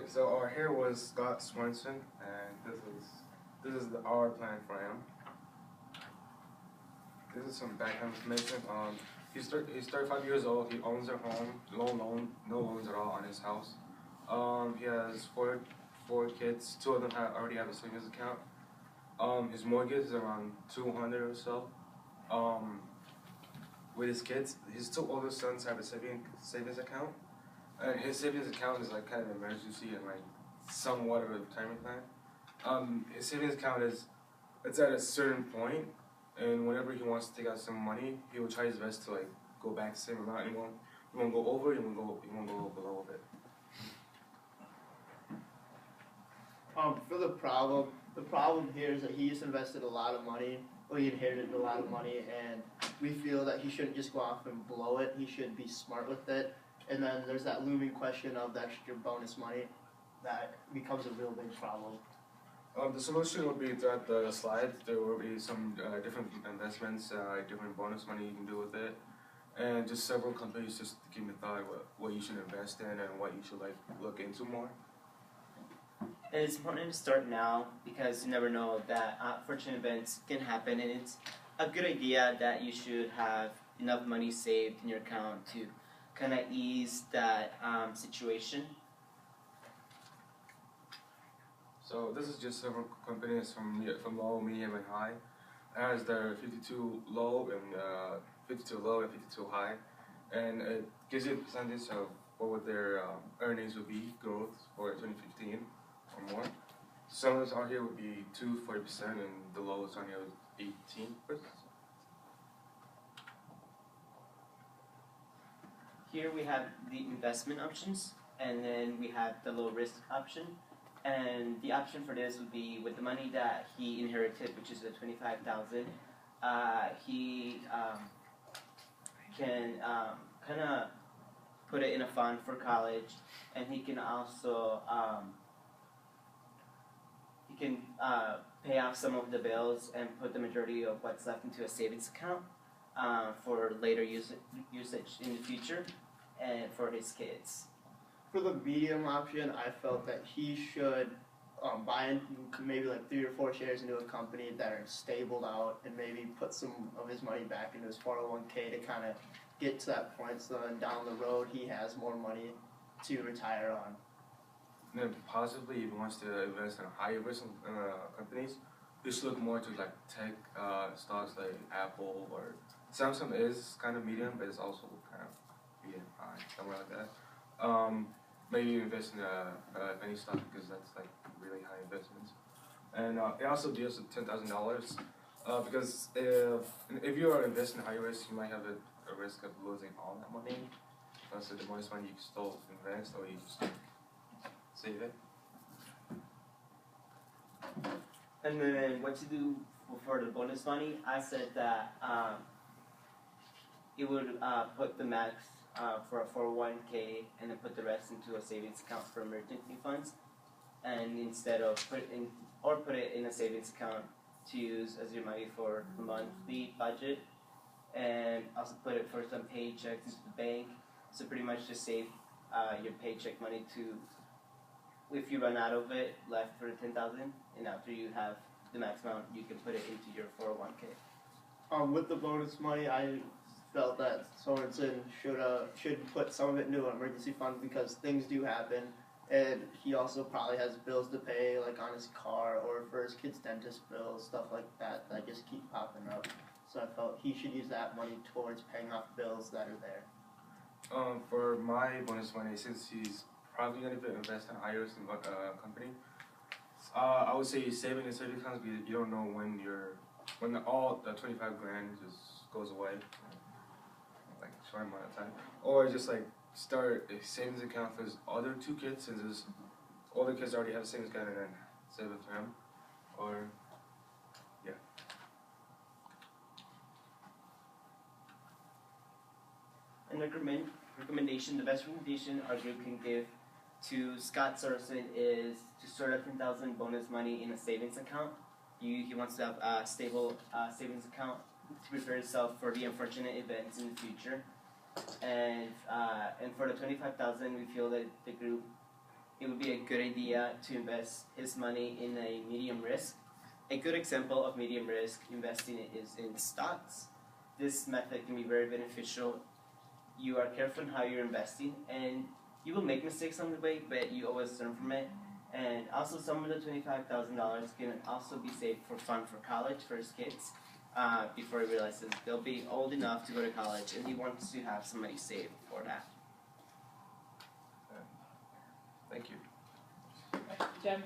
Okay, so our here was Scott Swenson, and this is our plan for him. This is some background information. He's 35 years old. He owns a home, no loans at all on his house. He has four kids. Two of them already have a savings account. His mortgage is around 200 or so. With his kids, his two older sons have a savings account. And his savings account is like kind of an emergency and like somewhat of a retirement plan. His savings account it's at a certain point, and whenever he wants to take out some money, he will try his best to like go back the same amount. He won't go over. He won't go below it. For the problem here is that he just invested a lot of money. Well, he inherited a lot of money, and we feel that he shouldn't just go off and blow it. He should be smart with it. And then there's that looming question of the extra bonus money that becomes a real big problem. The solution would be throughout the slides. There will be some different investments, different bonus money you can do with it, and just several companies just to give me thought what you should invest in and what you should like look into more. And it's important to start now because you never know that unfortunate events can happen, and it's a good idea that you should have enough money saved in your account to kind of ease that situation. So this is just several companies from low, medium, and high. It has their 52 low and 52 high, and it gives you a percentage of what would their earnings would be, growth for 2015 or more. Some of us on here would be 40%, and the lowest on here was 18%. Here we have the investment options, and then we have the low risk option. And the option for this would be with the money that he inherited, which is the $25,000. He can kind of put it in a fund for college, and he can also pay off some of the bills and put the majority of what's left into a savings account for later usage in the future and for his kids. For the medium option, I felt that he should buy in maybe like 3 or 4 shares into a company that are stabled out, and maybe put some of his money back into his 401k to kind of get to that point, so then down the road he has more money to retire on. And then possibly if he wants to invest in higher risk companies, he should look more to like tech stocks like Apple or Samsung is kind of medium, but it's also kind of medium high, somewhere like that. Maybe invest in a penny stock because that's like really high investments. And it also deals with $10,000 because if you are investing in high risk, you might have a risk of losing all that money. So the most money you can still invest or you just save it. And then what to do for the bonus money, I said that it would put the max for a 401k and then put the rest into a savings account for emergency funds, and instead of put it in a savings account to use as your money for the monthly budget, and also put it for some paychecks into the bank. So pretty much just save your paycheck money to, if you run out of it, left for $10,000, and after you have the max amount, you can put it into your 401k. With the bonus money, I felt that Sorensen should put some of it into an emergency fund because things do happen, and he also probably has bills to pay, like on his car or for his kids' dentist bills, stuff like that just keep popping up. So I felt he should use that money towards paying off bills that are there. For my bonus money, since he's probably going to invest in a higher risk company, I would say saving in savings accounts because you don't know when all the 25 grand just goes away. Like a short amount of time, or just like start a savings account for his other 2 kids, since his older kids already have a savings account, and then save it for him, or yeah. And the best recommendation our group can give to Scott Sorensen is to start a $10,000 bonus money in a savings account. He wants to have a stable savings account to prepare himself for the unfortunate events in the future. And for the $25,000, we feel that the group it would be a good idea to invest his money in a medium risk. A good example of medium risk investing is in stocks. This method can be very beneficial. You are careful in how you're investing, and you will make mistakes on the way, but you always learn from it. And also, some of the $25,000 can also be saved for fun for college for his kids. Before he realizes they'll be old enough to go to college, and he wants to have some money saved for that. Thank you. Jim?